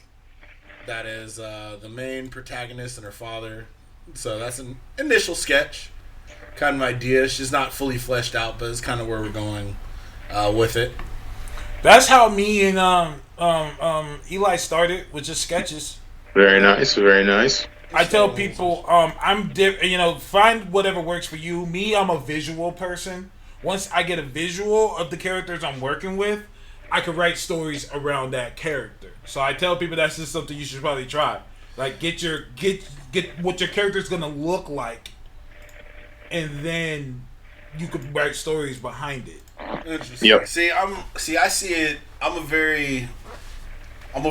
That is the main protagonist and her father. So that's an initial sketch, kind of idea. It's just not fully fleshed out, but it's kind of where we're going with it. That's how me and Eli started, with just sketches. Very nice. Very nice. I tell people, find whatever works for you. Me, I'm a visual person. Once I get a visual of the characters I'm working with, I could write stories around that character. So I tell people that's just something you should probably try. Like, get what your character's gonna look like, and then you could write stories behind it. Interesting. Yep. I see it. I'm a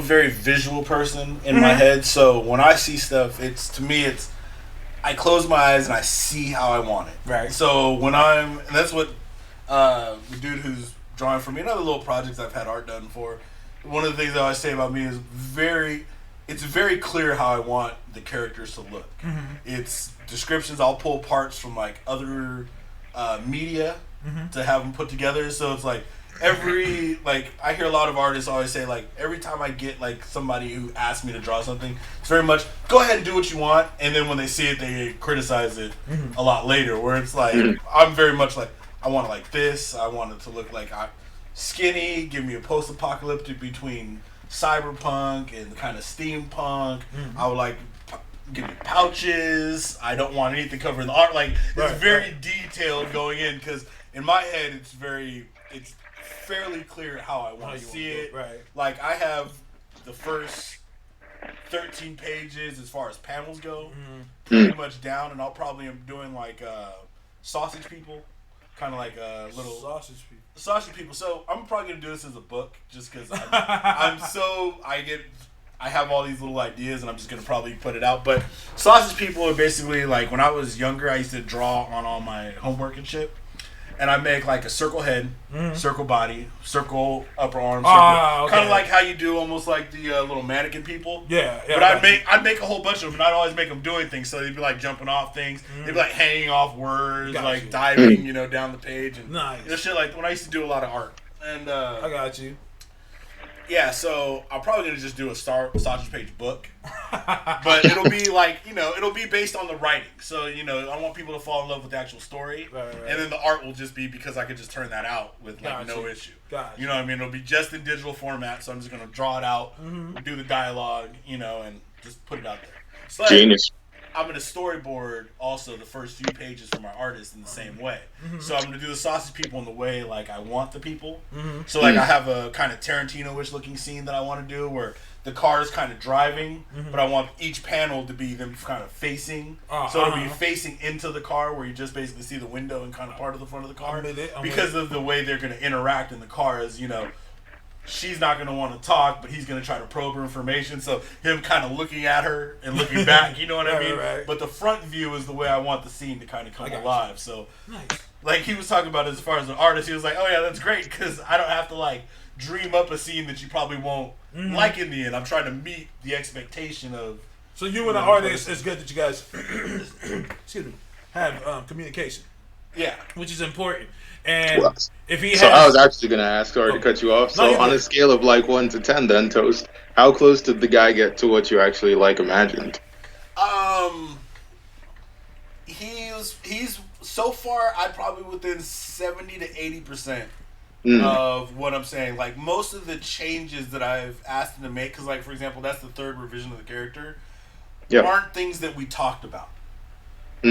very visual person in my head. So when I see stuff, I close my eyes and I see how I want it. Right. So and that's what the dude who's drawing for me and other little projects I've had art done for. One of the things I always say about me is it's very clear how I want the characters to look. It's descriptions. I'll pull parts from like other media to have them put together. So it's like I hear a lot of artists always say, like, every time I get like somebody who asks me to draw something, it's very much go ahead and do what you want, and then when they see it, they criticize it a lot later. Where it's like I'm very much like, I want it like this. I want it to look like skinny. Give me a post-apocalyptic between cyberpunk and kind of steampunk. I would like give me pouches. I don't want anything covering the art. Like, it's very detailed going in, because in my head it's fairly clear how I want to see it. Right. Like, I have the first 13 pages as far as panels go, pretty much down, and I'll probably am doing like sausage people. kind of like a little sausage people. Sausage people. So I'm probably gonna do this as a book, just because I have all these little ideas, and I'm just gonna probably put it out. But sausage people are basically like when I was younger, I used to draw on all my homework and shit. And I make like a circle head, circle body, circle upper arm, circle, kind of like how you do almost like the little mannequin people. Yeah. But I'd make a whole bunch of them, and I'd always make them doing things. So they'd be like jumping off things, they'd be like hanging off words, like diving, down the page, and shit like when I used to do a lot of art. And I got you. Yeah, so I'm probably gonna just do a sausage page book, but it'll be like it'll be based on the writing. So I want people to fall in love with the actual story, right. And then the art will just be because I could just turn that out with like no issue. You know what I mean? It'll be just in digital format, so I'm just gonna draw it out, do the dialogue, and just put it out there. So Genius. I'm going to storyboard also the first few pages for my artist in the same way. So I'm going to do the sausage people in the way like I want the people. So like I have a kind of Tarantino-ish looking scene that I want to do where the car is kind of driving, but I want each panel to be them kind of facing. So it'll be facing into the car where you just basically see the window and kind of part of the front of the car. Because of the way they're going to interact in the car is, she's not going to want to talk, but he's going to try to probe her information. So him kind of looking at her and looking back, you know what I mean? Right. But the front view is the way I want the scene to kind of come alive. So, like he was talking about as far as an artist, he was like, oh yeah, that's great because I don't have to like dream up a scene that you probably won't like in the end. I'm trying to meet the expectation of... So you and the artist, it's good that you guys excuse me, have communication. Yeah. Which is important. And if he has... So I was actually going to ask, sorry to cut you off. So on a scale of like 1 to 10 then, Toast, how close did the guy get to what you actually like imagined? He's so far, I'd probably within 70 to 80% of what I'm saying. Like most of the changes that I've asked him to make, because like for example, that's the third revision of the character, aren't things that we talked about.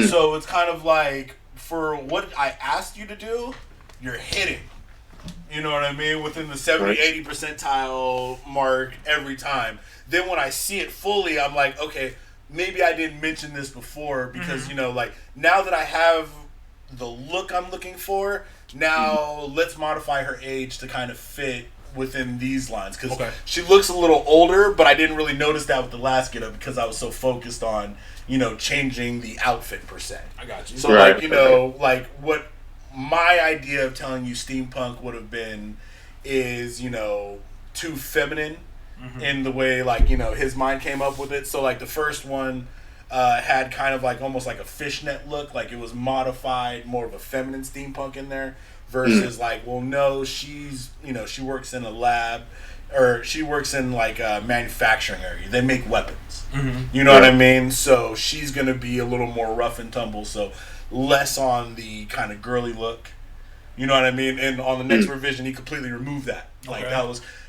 So it's kind of like, for what I asked you to do, you're hitting. You know what I mean? Within the 70, 80 percentile mark every time. Then when I see it fully, I'm like, okay, maybe I didn't mention this before because, like, now that I have the look I'm looking for, now let's modify her age to kind of fit within these lines. Because she looks a little older, but I didn't really notice that with the last get-up because I was so focused on, changing the outfit per se. I got you. So, like what my idea of telling you steampunk would have been is, too feminine in the way, like, his mind came up with it. So, like, the first one had kind of like almost like a fishnet look, like it was modified, more of a feminine steampunk in there versus like, well, no, she's, she works in a lab or she works in like a manufacturing area. They make weapons. You know what I mean? So she's going to be a little more rough and tumble. So less on the kind of girly look. You know what I mean? And on the next revision, he completely removed that. Like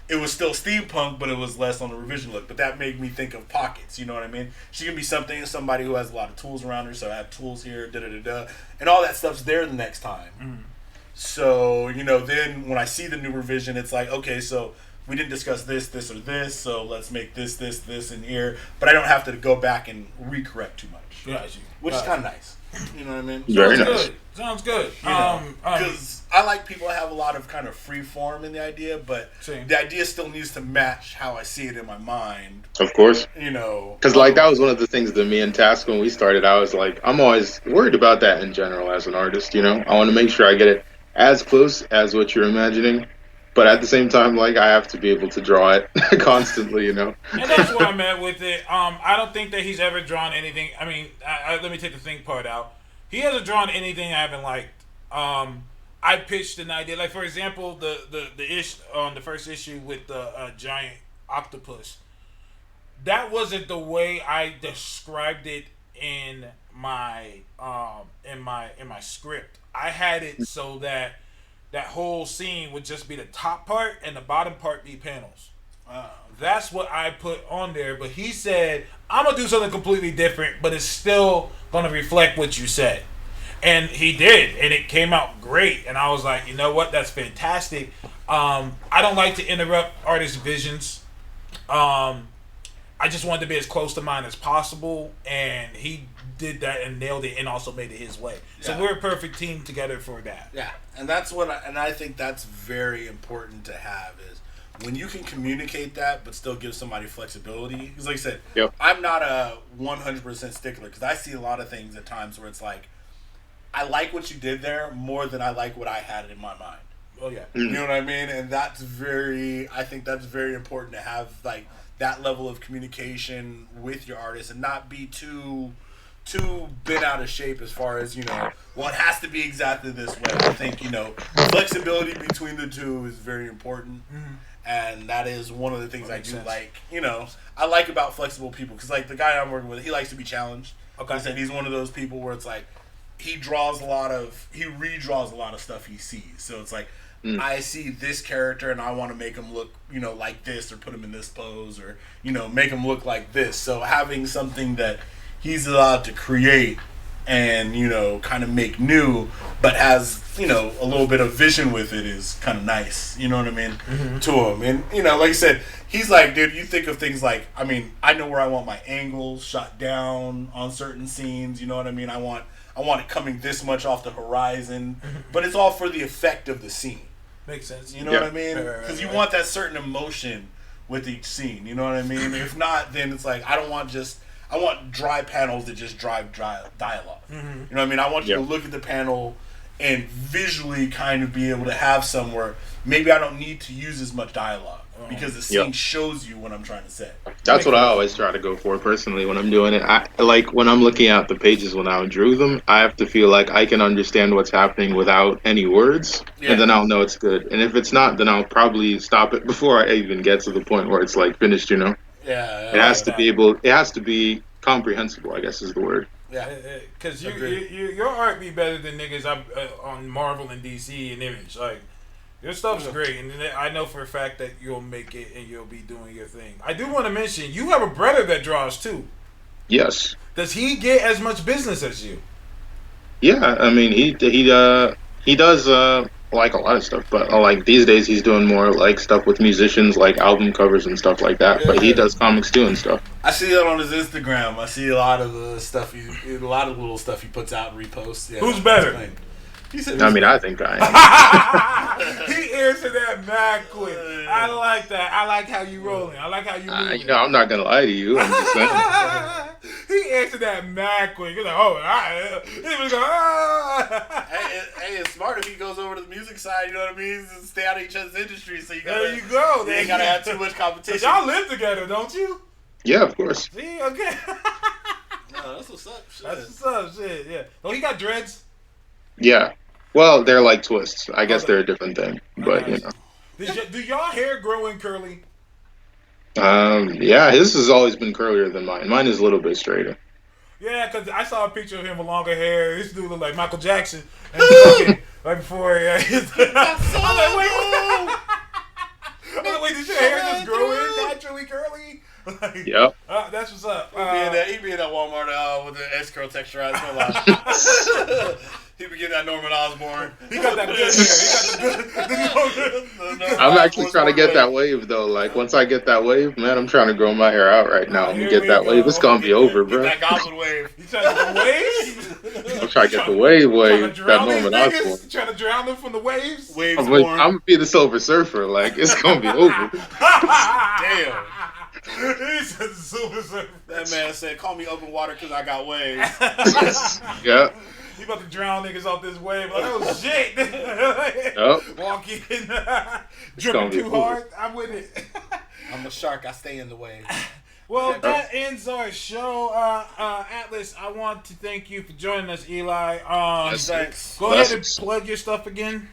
it was still steampunk, but it was less on the revision look. But that made me think of pockets. You know what I mean? She can be somebody who has a lot of tools around her. So I have tools here, and all that stuff's there the next time. So, then when I see the new revision, it's like, okay, so we didn't discuss this, or this, so let's make this, in here. But I don't have to go back and recorrect too much. Got you. Which is kind of nice. You know what I mean? Very nice. Sounds good. Because I like people that have a lot of kind of free form in the idea, but the idea still needs to match how I see it in my mind. Of course. Because like that was one of the things that me and Task, when we started, I was like, I'm always worried about that in general as an artist. I want to make sure I get it as close as what you're imagining. But at the same time, like, I have to be able to draw it constantly, And that's where I'm at with it. I don't think that he's ever drawn anything. I mean, let me take the think part out. He hasn't drawn anything I haven't liked. I pitched an idea. Like, for example, the ish on the first issue with the giant octopus. That wasn't the way I described it in my script. I had it so that whole scene would just be the top part and the bottom part be panels. That's what I put on there. But he said, I'm going to do something completely different, but it's still going to reflect what you said. And he did. And it came out great. And I was like, you know what? That's fantastic. I don't like to interrupt artists' visions. I just wanted to be as close to mine as possible. And he did that and nailed it and also made it his way. So Yeah. we're a perfect team together for that. Yeah, and that's what I think that's very important to have is when you can communicate that but still give somebody flexibility. Because like I said, Yep. I'm not a 100% stickler because I see a lot of things at times where it's like, I like what you did there more than I like what I had in my mind. Oh yeah. You know what I mean? And I think that's very important to have like that level of communication with your artist and not be too bent out of shape as far as, you know, well, it has to be exactly this way. I think, you know, flexibility between the two is very important. And that is one of the things I do like, you know, I like about flexible people. Because, like, the guy I'm working with, he likes to be challenged. Okay. And he's one of those people where it's like, he redraws a lot of stuff he sees. So it's like, I see this character and I want to make him look, you know, like this or put him in this pose or, you know, make him look like this. So having something that he's allowed to create and, you know, kind of make new, but has, you know, a little bit of vision with it is kind of nice. You know what I mean? To him. And, you know, like I said, he's like, dude, you think of things like, I mean, I know where I want my angles shot down on certain scenes. You know what I mean? I want it coming this much off the horizon, but it's all for the effect of the scene. Makes sense. You know what I mean? Because you want that certain emotion with each scene. You know what I mean? If not, then it's like, I want dry panels that just drive dry dialogue. You know what I mean? I want you to look at the panel and visually kind of be able to have somewhere, maybe I don't need to use as much dialogue because the scene shows you what I'm trying to say. That's what I always try to go for personally when I'm doing it. I like when I'm looking at the pages when I drew them, I have to feel like I can understand what's happening without any words, and then I'll know it's good. And if it's not, then I'll probably stop it before I even get to the point where it's like finished, you know? Yeah. It has to be comprehensible, I guess is the word. Yeah. Because your art be better than niggas on Marvel and DC and Image. Like, your stuff's great, and I know for a fact that you'll make it and you'll be doing your thing. I do want to mention, you have a brother that draws too. Yes. Does he get as much business as you? Yeah, I mean, he does like a lot of stuff, but like these days he's doing more like stuff with musicians, like album covers and stuff like that. But he does comics too and stuff. I see that on his Instagram. I see a lot of the stuff a lot of little stuff he puts out and reposts. Yeah, who's better? I mean, I think I am. He answered that mad quick. I like that. I like how you rolling. I like how you moving. You know, I'm not gonna lie to you. I'm just saying. He answered that mad quick. He's like, oh, he was going, Hey, it's smart if he goes over to the music side. You know what I mean? Stay out of each other's industry. So there you go. You ain't gotta have too much competition. Y'all live together, don't you? Yeah, of course. See, okay. No, that's what's up. Shit. That's what's up. Shit, yeah. Oh, he got dreads. Yeah. Well, they're like twists. I guess they're a different thing, but you know. Do y'all hair grow in curly? Yeah, his has always been curlier than mine. Mine is a little bit straighter. Yeah, because I saw a picture of him with longer hair. This dude looked like Michael Jackson. And fucking, right before, I'm like, wait, did your hair just grow in naturally curly? Like, yep. That's what's up. He'd be in that Walmart with the S-curl texturized. He'd be getting that Norman Osborn. He got that good hair. He got the I'm actually trying to get that wave though. Like once I get that wave, man, I'm trying to grow my hair out right now. I'm gonna get that wave. It's gonna be over, bro. That goblin wave. You trying to get the waves? I'm trying to get the wave. That Norman Osborn. Trying to drown them from the waves? Waves I'm gonna be the Silver Surfer. Like it's gonna be over. Damn. He said the Silver Surfer. That man said, "Call me open water because I got waves." Yeah. You about to drown niggas off this wave. Like, oh shit. Yep. Walk in. Dripping too hard. I'm with it. I'm a shark. I stay in the wave. Well, that ends our show. Atlas, I want to thank you for joining us, Eli. Thanks. Go ahead and plug your stuff again.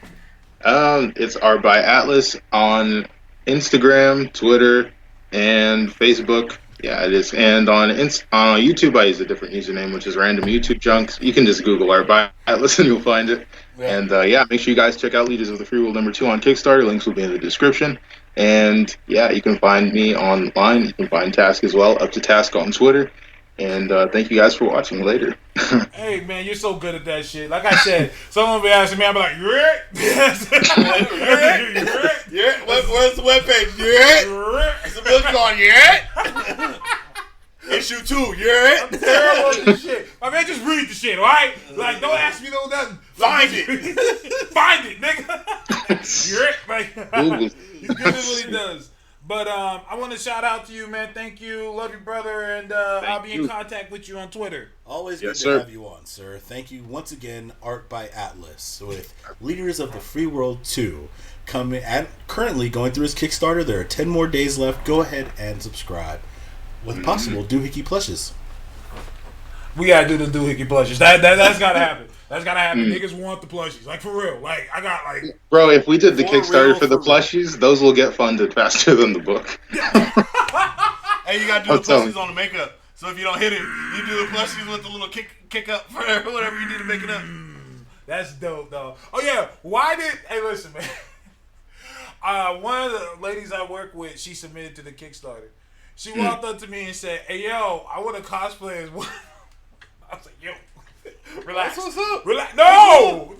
It's Art by Atlas on Instagram, Twitter, and Facebook. Yeah, it is. And on YouTube, I use a different username, which is Random YouTube Junks. You can just Google Art by Atlas and you'll find it. Yeah. And make sure you guys check out Leaders of the Free World #2 on Kickstarter. Links will be in the description. And yeah, you can find me online. You can find Task as well, Up to Task on Twitter. And thank you guys for watching. Later. Hey man, you're so good at that shit. Like I said, someone will be asking me, I'm like, you're it? Yeah. Where's the webpage? Yeah. It's a book on yeah. Issue 2, you hear I'm it? terrible at this shit. I mean, just read the shit, all right? Like, don't ask me no nothing. Find it. Find it, nigga. You're it. Like, Google. he's good at what he does. But I want to shout out to you, man. Thank you. Love you, brother. And I'll be in contact with you on Twitter. Always Yes, good sir. to have you on, sir. Thank you once again, Art by Atlas, with Leaders of the Free World 2 coming and currently going through his Kickstarter. There are 10 more days left. Go ahead and subscribe. With possible doohickey plushes. We gotta do the doohickey plushies. That's gotta happen. That's gotta happen. Niggas want the plushies. Like, for real. Like, I got, like... Bro, if we did the For Kickstarter real, for the for real. plushies, those will get funded faster than the book. Hey, you gotta do I'll the tell plushies on the makeup. So if you don't hit it, you do the plushies with the little kick up for whatever you need to make it up. That's dope, though. Oh, yeah. Why did... Hey, listen, man. One of the ladies I work with, she submitted to the Kickstarter. She walked up to me and said, "Hey, yo, I want to cosplay as one." I was like, "Yo, relax. That's what's up. Relax. No.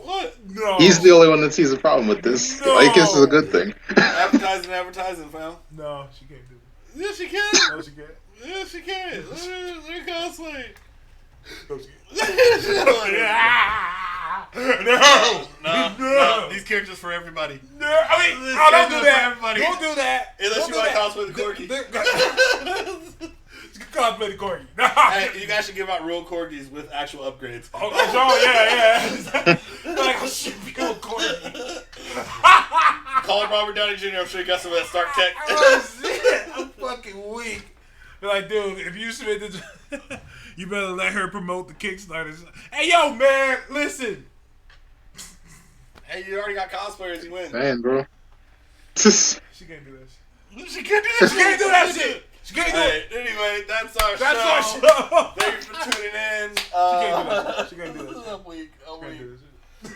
What? No. He's the only one that sees a problem with this. No. Like, this is a good thing. Advertising, fam. No, she can't do it. Yes, she can. No, she can't. Yes, she can. They're cosplay. No, she can't. No. These characters for everybody. No, I mean, This don't can't do do it that. for everybody. Don't do that. Unless Don't you do want to that. cosplay the corgi. Cosplay the corgi. Hey, you guys should give out real corgis with actual upgrades. Oh, yeah. Like, I should be a corgi. Call him Robert Downey Jr. I'm sure you got some of that Stark Tech. Oh, shit. I'm fucking weak. They're like, dude, if you submit this, you better let her promote the Kickstarter. Hey, yo, man, listen. Hey, you already got cosplayers. You win. Man, bro. She can't do this. She can't do She can't do that shit. She can't do Hey, it. anyway, that's our That's show. our show. Thank you for tuning in. She can't do that. She can't do that. I'm weak. She can't do this.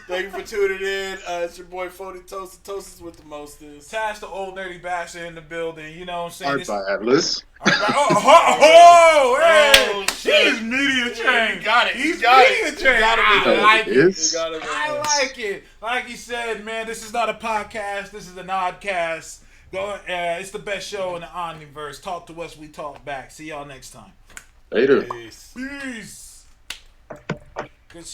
Thank you for tuning in. It's your boy Phony Toast with the mostest. Tash, the old nerdy bastard in the building. You know what I'm saying? Art by Atlas. Hey! Oh, shit. He's media trained. You got it. He's You got media it. trained. You got it. I like it. Yes. You got it. I like it. Like he said, man, this is not a podcast. This is an oddcast. It's the best show in the Omniverse. Talk to us. We talk back. See y'all next time. Later. Peace. Peace. Good shit.